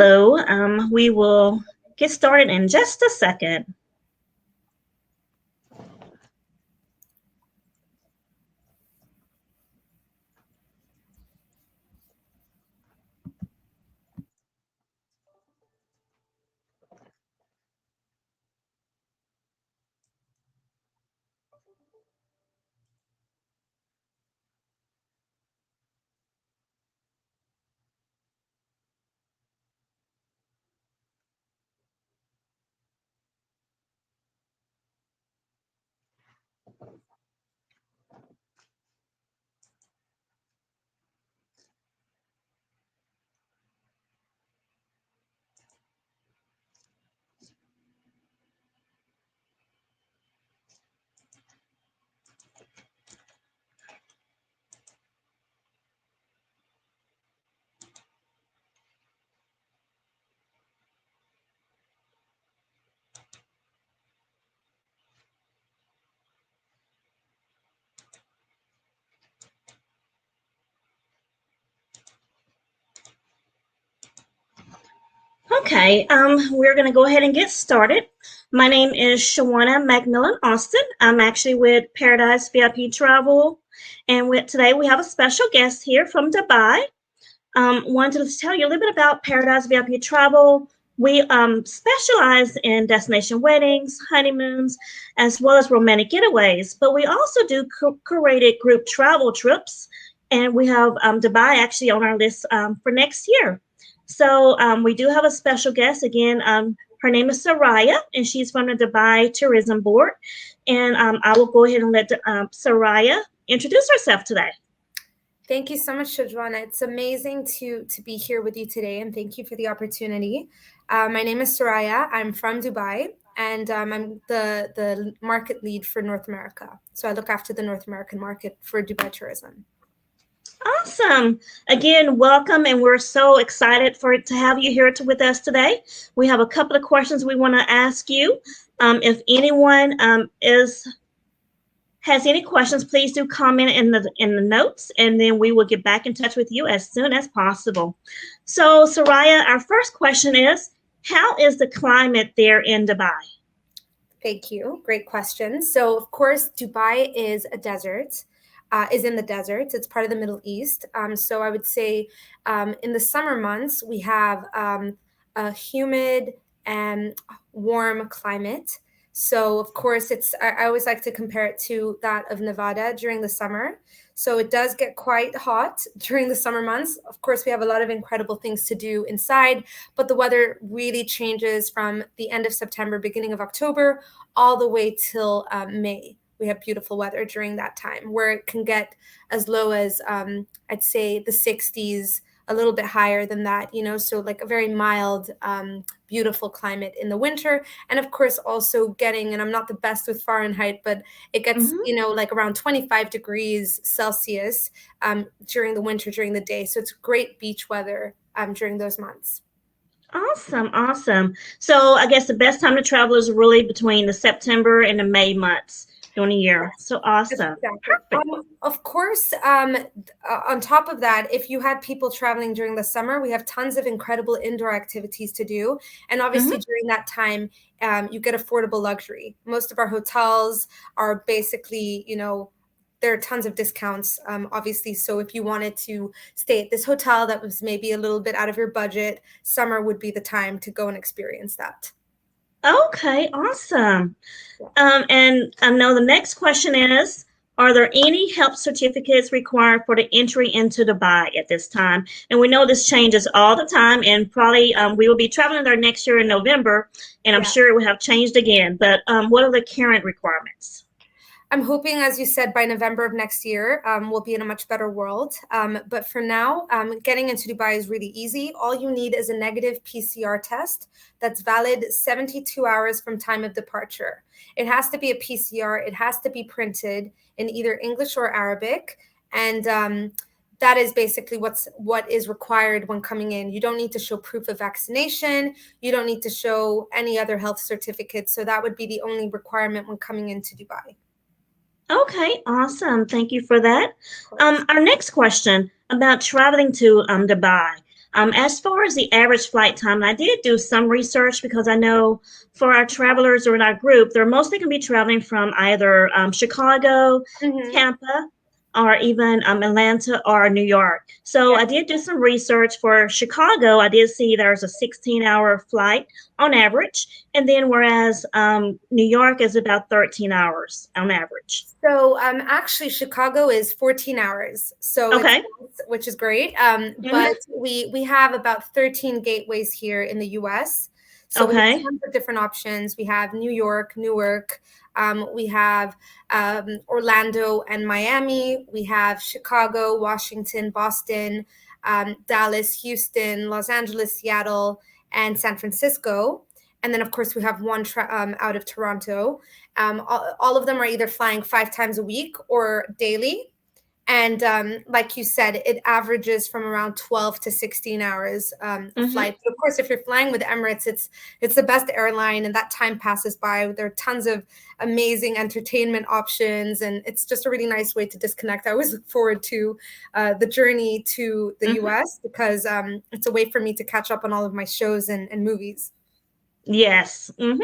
Hello. We will get started in just a second. Okay, we're going to go ahead and get started. My name is Shawana McMillan Austin. I'm actually with Paradise VIP Travel, and today we have a special guest here from Dubai. Wanted to tell you a little bit about Paradise VIP Travel. We specialize in destination weddings, honeymoons, as well as romantic getaways, but we also do curated group travel trips, and we have Dubai actually on our list for next year. So we do have a special guest again. Her name is Soraya, and she's from the Dubai Tourism Board. And I will go ahead and let Soraya introduce herself today. Thank you so much, Shajwana. It's amazing to be here with you today, and thank you for the opportunity. My name is Soraya. I'm from Dubai, and I'm the market lead for North America. So I look after the North American market for Dubai tourism. Awesome. Again, welcome, and we're so excited to have you here with us today. We have a couple of questions we want to ask you. If anyone has any questions, please do comment in the notes, and then we will get back in touch with you as soon as possible. So, Soraya, our first question is, how is the climate there in Dubai? Thank you. Great question. So, of course, Dubai is a desert. Is in the desert. It's part of the Middle East. So I would say in the summer months, we have a humid and warm climate. So of course, I always like to compare it to that of Nevada during the summer. So it does get quite hot during the summer months. Of course, we have a lot of incredible things to do inside, but the weather really changes from the end of September, beginning of October, all the way till May. We have beautiful weather during that time where it can get as low as I'd say the 60s, a little bit higher than that, so like a very mild, beautiful climate in the winter. And of course, also getting, and I'm not the best with Fahrenheit, but it gets, like around 25 degrees Celsius during the winter, during the day. So it's great beach weather during those months. Awesome. So I guess the best time to travel is really between the September and the May months during the year. So awesome. Exactly. Of course, on top of that, if you had people traveling during the summer, we have tons of incredible indoor activities to do. And obviously during that time, you get affordable luxury. Most of our hotels are basically, there are tons of discounts, obviously. So if you wanted to stay at this hotel that was maybe a little bit out of your budget, summer would be the time to go and experience that. Okay, awesome. And I know the next question is, are there any help certificates required for the entry into Dubai at this time? And we know this changes all the time, and probably we will be traveling there next year in November, and I'm sure it will have changed again. But what are the current requirements? I'm hoping, as you said, by November of next year, we'll be in a much better world. But for now, getting into Dubai is really easy. All you need is a negative PCR test that's valid 72 hours from time of departure. It has to be a PCR. It has to be printed in either English or Arabic. And that is basically what is required when coming in. You don't need to show proof of vaccination. You don't need to show any other health certificates. So that would be the only requirement when coming into Dubai. Okay, awesome. Thank you for that. Our next question about traveling to Dubai. As far as the average flight time, I did do some research because I know for our travelers or in our group, they're mostly going to be traveling from either Chicago, Mm-hmm. Tampa, or even Atlanta or New York. So Yeah. I did do some research for Chicago. I did see there's a 16-hour flight on average, and then whereas New York is about 13 hours on average. So actually, Chicago is 14 hours, so it's Okay. which is great. But Hmm. we have about 13 gateways here in the U.S. So we have Okay. tons of different options. We have New York, Newark. We have Orlando and Miami. We have Chicago, Washington, Boston, Dallas, Houston, Los Angeles, Seattle, and San Francisco. And then, of course, we have one out of Toronto. All of them are either flying 5 times a week or daily. And like you said, it averages from around 12 to 16 hours a Hmm. flight. But of course, if you're flying with Emirates, it's the best airline, and that time passes by. There are tons of amazing entertainment options, and it's just a really nice way to disconnect. I always look forward to the journey to the Hmm. US because it's a way for me to catch up on all of my shows and movies. Yes. Hmm.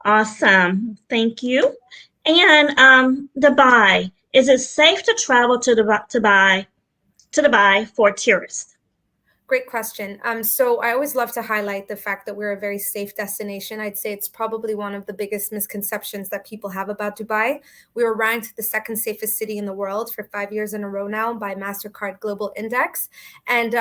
Awesome. Thank you. And Dubai. Is it safe to travel to Dubai for tourists? Great question. So I always love to highlight the fact that we're a very safe destination. I'd say it's probably one of the biggest misconceptions that people have about Dubai. We were ranked the second safest city in the world for 5 years in a row now by MasterCard Global Index. And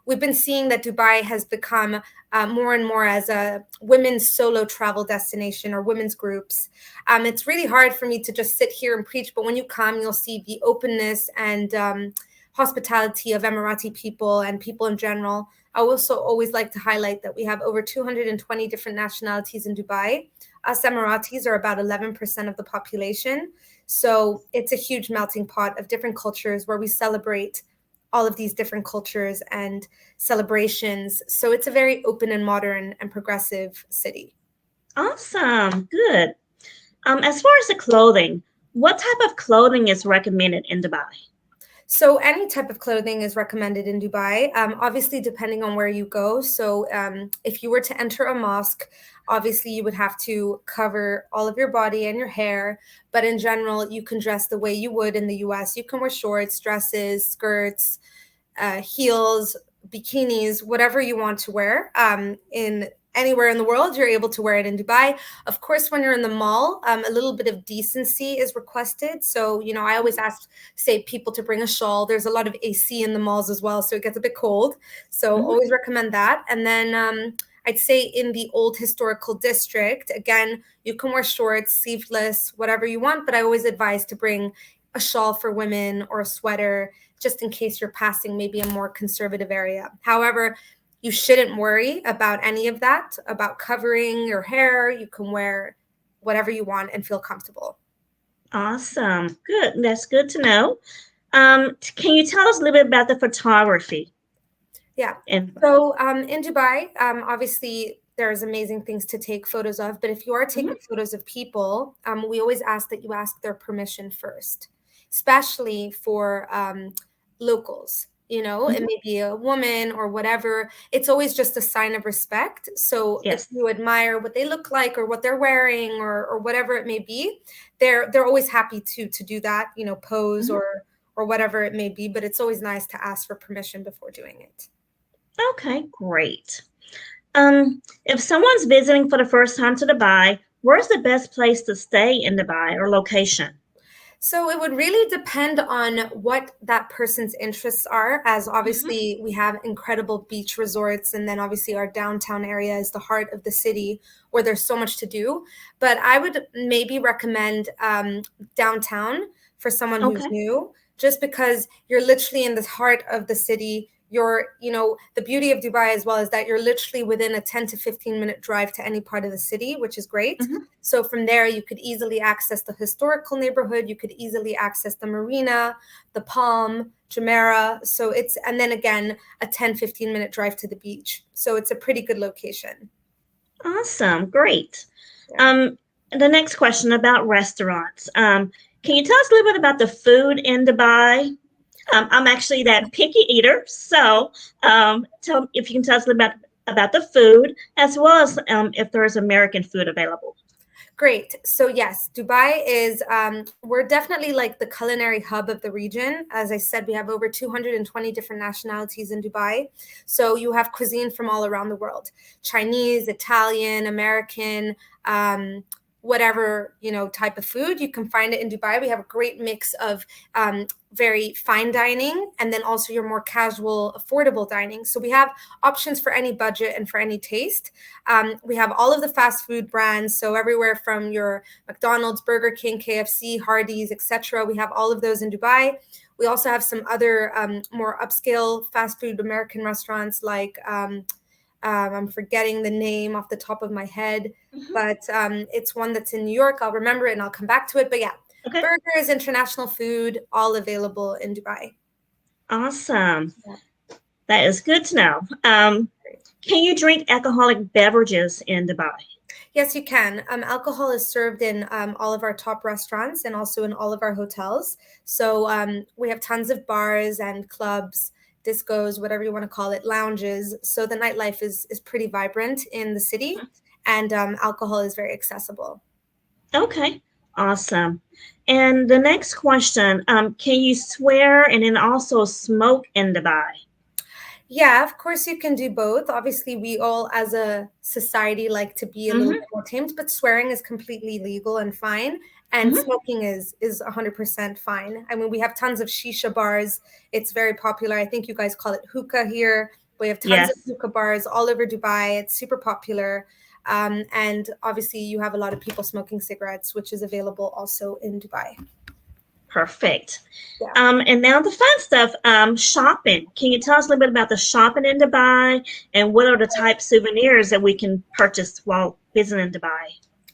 we've been seeing that Dubai has become more and more as a women's solo travel destination or women's groups. It's really hard for me to just sit here and preach, but when you come, you'll see the openness and hospitality of Emirati people and people in general. I also always like to highlight that we have over 220 different nationalities in Dubai. Us Emiratis are about 11% of the population. So it's a huge melting pot of different cultures where we celebrate all of these different cultures and celebrations. So it's a very open and modern and progressive city. Awesome. Good. As far as the clothing, what type of clothing is recommended in Dubai? So any type of clothing is recommended in Dubai, obviously depending on where you go. So if you were to enter a mosque, obviously you would have to cover all of your body and your hair. But in general, you can dress the way you would in the US. You can wear shorts, dresses, skirts, heels, bikinis, whatever you want to wear. In anywhere in the world, you're able to wear it in Dubai. Of course, when you're in the mall, a little bit of decency is requested. So, I always ask, say, people to bring a shawl. There's a lot of AC in the malls as well, so it gets a bit cold. So, Hmm. always recommend that. And then I'd say in the old historical district, again, you can wear shorts, sleeveless, whatever you want, but I always advise to bring a shawl for women or a sweater just in case you're passing maybe a more conservative area. However, you shouldn't worry about any of that, about covering your hair. You can wear whatever you want and feel comfortable. Awesome. Good. That's good to know. Can you tell us a little bit about the photography Yeah. in Dubai? So in Dubai, obviously there's amazing things to take photos of, but if you are taking Hmm. photos of people, we always ask that you ask their permission first, especially for locals. It Hmm. may be a woman or whatever. It's always just a sign of respect. So if Yes. you admire what they look like or what they're wearing or whatever it may be, they're always happy to do that, pose Hmm. or whatever it may be. But it's always nice to ask for permission before doing it. Okay, great. If someone's visiting for the first time to Dubai, where's the best place to stay in Dubai or location? So it would really depend on what that person's interests are, as Hmm. obviously we have incredible beach resorts, and then obviously our downtown area is the heart of the city where there's so much to do. But I would maybe recommend downtown for someone who's Okay. new, just because you're literally in the heart of the city. The beauty of Dubai as well is that you're literally within a 10 to 15-minute drive to any part of the city, which is great. Hmm. So from there, you could easily access the historical neighborhood. You could easily access the marina, the Palm, Jumeirah. And then again, a 10-15 minute drive to the beach. So it's a pretty good location. Awesome. Great. Yeah. Um, the next question about restaurants. Can you tell us a little bit about the food in Dubai? I'm actually that picky eater. So, tell if you can tell us a little about the food as well as if there is American food available. Great. So yes, Dubai is, we're definitely like the culinary hub of the region. As I said, we have over 220 different nationalities in Dubai. So you have cuisine from all around the world, Chinese, Italian, American, whatever, type of food. You can find it in Dubai. We have a great mix of very fine dining and then also your more casual, affordable dining. So we have options for any budget and for any taste. We have all of the fast food brands, so everywhere from your McDonald's, Burger King, KFC, Hardee's, etc. We have all of those in Dubai. We also have some other more upscale fast food American restaurants like I'm forgetting the name off the top of my head, Mhm. but it's one that's in New York. I'll remember it and I'll come back to it. But yeah, Okay, burgers, international food, all available in Dubai. awesome. Yeah. That is good to know. Can you drink alcoholic beverages in Dubai? Yes, you can. Alcohol is served in all of our top restaurants and also in all of our hotels. So we have tons of bars and clubs, discos, whatever you want to call it, lounges. So the nightlife is pretty vibrant in the city, and alcohol is very accessible. Okay, awesome. And the next question, can you swear and then also smoke in Dubai? Yeah, of course you can do both. Obviously, we all as a society like to be a little Hmm. bit more tamed, but swearing is completely legal and fine. And Hmm. smoking is 100% fine. I mean, we have tons of shisha bars. It's very popular. I think you guys call it hookah here. We have tons of Yes, hookah bars all over Dubai. It's super popular. And obviously, you have a lot of people smoking cigarettes, which is available also in Dubai. perfect. Yeah. And now the fun stuff, shopping. Can you tell us a little bit about the shopping in Dubai and what are the type souvenirs that we can purchase while visiting Dubai?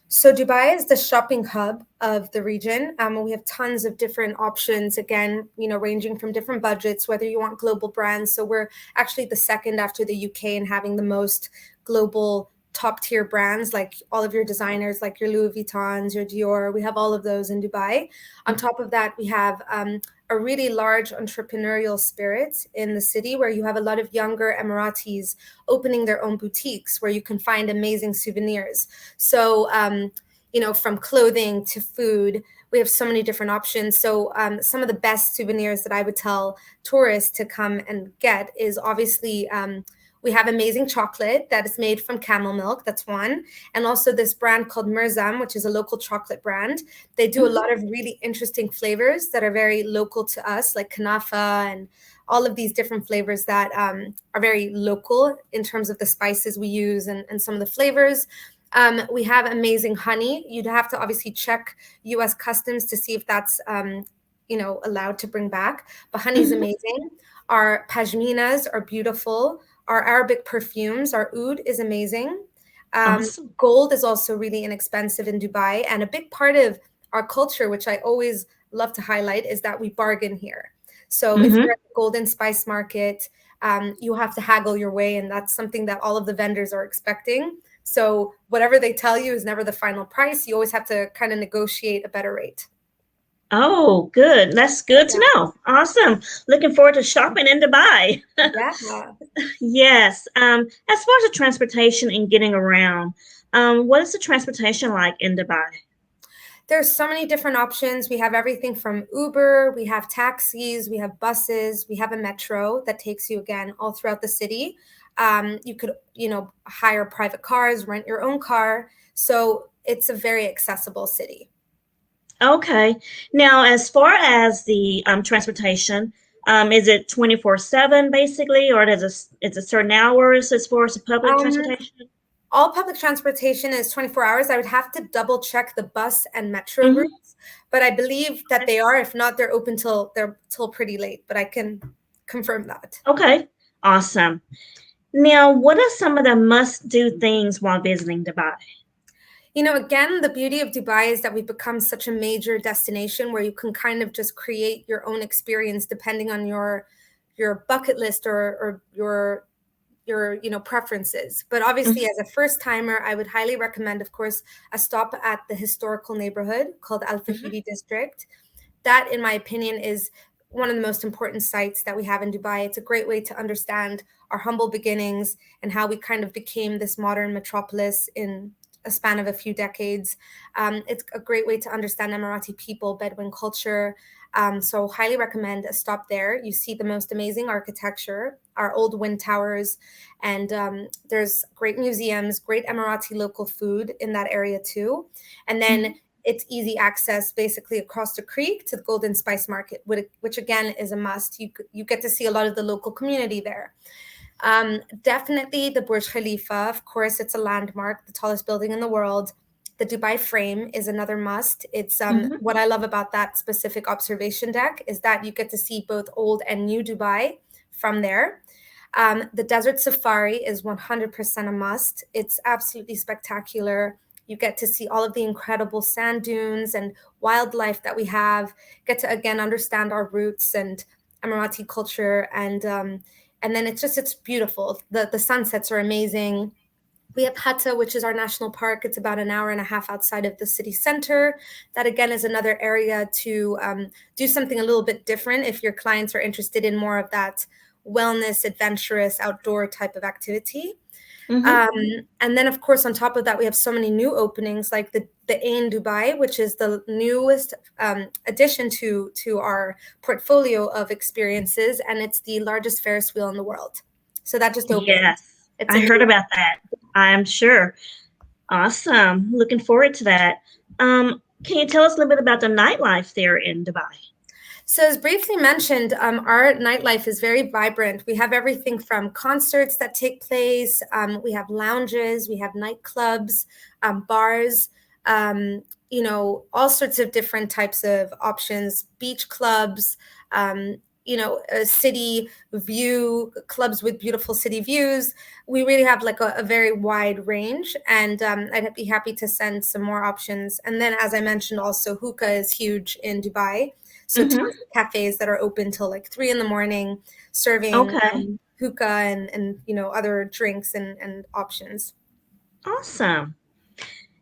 So Dubai is the shopping hub of the region. We have tons of different options, again, ranging from different budgets, whether you want global brands. So we're actually the second after the UK in having the most global top tier brands, like all of your designers, like your Louis Vuittons, your Dior. We have all of those in Dubai. On top of that, we have a really large entrepreneurial spirit in the city where you have a lot of younger Emiratis opening their own boutiques where you can find amazing souvenirs. So, from clothing to food, we have so many different options. So, some of the best souvenirs that I would tell tourists to come and get is obviously we have amazing chocolate that is made from camel milk. That's one. And also this brand called Mirzam, which is a local chocolate brand. They do a Mhm. lot of really interesting flavors that are very local to us, like kanafa and all of these different flavors that are very local in terms of the spices we use and some of the flavors. We have amazing honey. You'd have to obviously check US customs to see if that's allowed to bring back. But honey's Mhm. amazing. Our pashminas are beautiful. Our Arabic perfumes, our oud is amazing. Awesome. Gold is also really inexpensive in Dubai. And a big part of our culture, which I always love to highlight, is that we bargain here. So if you're Hmm. at the Golden Spice Market, you have to haggle your way. And that's something that all of the vendors are expecting. So whatever they tell you is never the final price. You always have to kind of negotiate a better rate. Oh, good. That's good to know. Awesome. Looking forward to shopping in Dubai. Yeah. Yeah. Yes. As far as the transportation and getting around, what is the transportation like in Dubai? There's so many different options. We have everything from Uber, we have taxis, we have buses, we have a metro that takes you again all throughout the city. You could, hire private cars, rent your own car. So it's a very accessible city. Okay. Now, as far as the transportation, is it 24/7 basically, or it's a certain hours as far as the public Um, transportation? all public transportation is 24 hours. I would have to double check the bus and metro Hmm. routes, but I believe that they are. If not, they're open till pretty late. But I can confirm that. Okay. Awesome. Now, what are some of the must-do things while visiting Dubai? Again, the beauty of Dubai is that we've become such a major destination where you can kind of just create your own experience depending on your bucket list or your preferences. But obviously, as a first timer, I would highly recommend, of course, a stop at the historical neighborhood called Al Hmm. Fahidi district. That, in my opinion, is one of the most important sites that we have in Dubai. It's a great way to understand our humble beginnings and how we kind of became this modern metropolis in a span of a few decades. It's a great way to understand Emirati people, Bedouin culture. So highly recommend a stop there. You see the most amazing architecture, our old wind towers, and there's great museums, great Emirati local food in that area too. And then Mhm. it's easy access basically across the creek to the Golden Spice Market, which again is a must. You get to see a lot of the local community there. Definitely the Burj Khalifa. Of course, it's a landmark, the tallest building in the world. The Dubai Frame is another must. It's Mhm. what I love about that specific observation deck is that you get to see both old and new Dubai from there. The Desert Safari is 100% a must. It's absolutely spectacular. You get to see all of the incredible sand dunes and wildlife that we have. Get to again understand our roots and Emirati culture, and then it's beautiful. The sunsets are amazing. We have Hatta, which is our national park. It's about an hour and a half outside of the city center. That again is another area to do something a little bit different if your clients are interested in more of that wellness, adventurous, outdoor type of activity. Mhm. Um, and then, of course, on top of that, we have so many new openings, like the Ain Dubai, which is the newest addition to our portfolio of experiences, and it's the largest Ferris wheel in the world. So that just opened. Yes, It's I heard amazing. about that. I'm sure. Awesome. Looking forward to that. Can you tell us a little bit about the nightlife there in Dubai? So, as briefly mentioned, our nightlife is very vibrant. We have everything from concerts that take place, we have lounges, we have nightclubs, bars, all sorts of different types of options, beach clubs, a city view, clubs with beautiful city views. We really have like a very wide range, and I'd be happy to send some more options. And then, as I mentioned, also hookah is huge in Dubai. So Mhm. tons of cafes that are open till like 3 in the morning, serving Okay. hookah and other drinks and options. Awesome.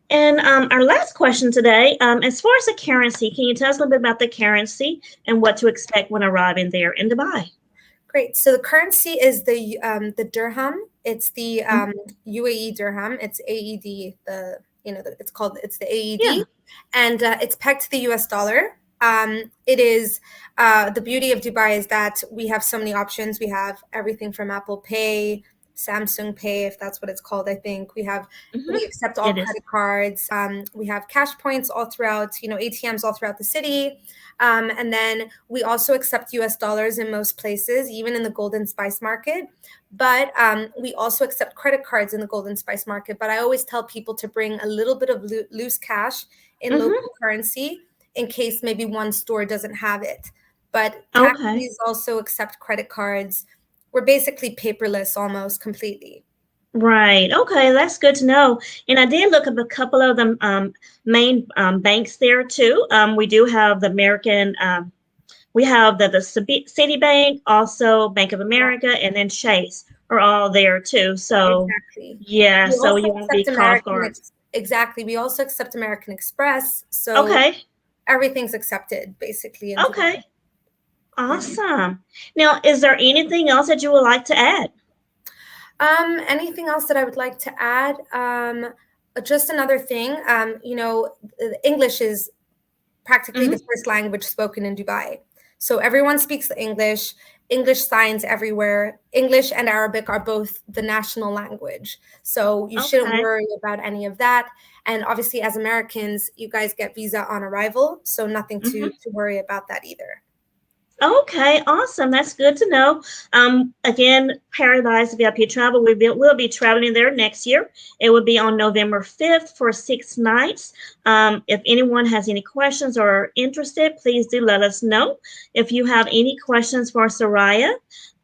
And our last question today, as far as the currency, can you tell us a little bit about the currency and what to expect when arriving there in Dubai? Great. So the currency is the dirham. It's the Mhm. UAE dirham. It's AED. It's the Yeah. AED, and it's pegged to the US dollar. It is the beauty of Dubai is that we have so many options. We have everything from Apple Pay, Samsung Pay, if that's what it's called. I think Hmm. we accept all It is. credit cards. We have cash points all throughout, ATMs all throughout the city. And then we also accept US dollars in most places, even in the Golden Spice Market. But we also accept credit cards in the Golden Spice Market. But I always tell people to bring a little bit of loose cash in Hmm. local currency in case maybe one store doesn't have it. But Okay. taxis also accept credit cards. We're basically paperless almost completely. Right. Okay, that's good to know. And I did look up a couple of the main banks there too. We do have the American. We have the Citibank, also Bank of Yeah, America, and then Chase are all there too. So exactly. yeah, We so also you won't be accept caught off guard. exactly. We also accept American Express. So Okay. everything's accepted basically in Okay. Dubai. Yeah. Awesome. Now, is there anything else that you would like to add? Anything else that I would like to add? Just another thing. English is practically the Hmm. first language spoken in Dubai. So everyone speaks English. English signs everywhere. English and Arabic are both the national language. So you shouldn't Okay. worry about any of that. And obviously, as Americans, you guys get visa on arrival. So nothing Hmm. to worry about that either. Okay, awesome. That's good to know. Again, Paradise VIP Travel, we'll be traveling there next year. It will be on November 5th for 6 nights. If anyone has any questions or are interested, please do let us know. If you have any questions for Soraya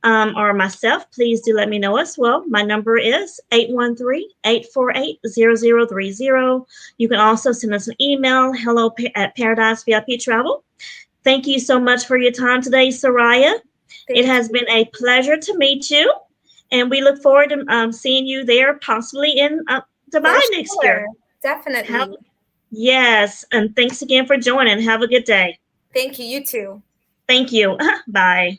or myself, please do let me know as well. My number is 813-848-0030. You can also send us an email, hello at Paradise VIP Travel. Thank you so much for your time today, Soraya. It Thank has you. been a pleasure to meet you, and we look forward to seeing you there, possibly in For Dubai next sure. year. Have Definitely. yes, and thanks again for joining. Have a good day. Thank you. You too. Thank you. Bye.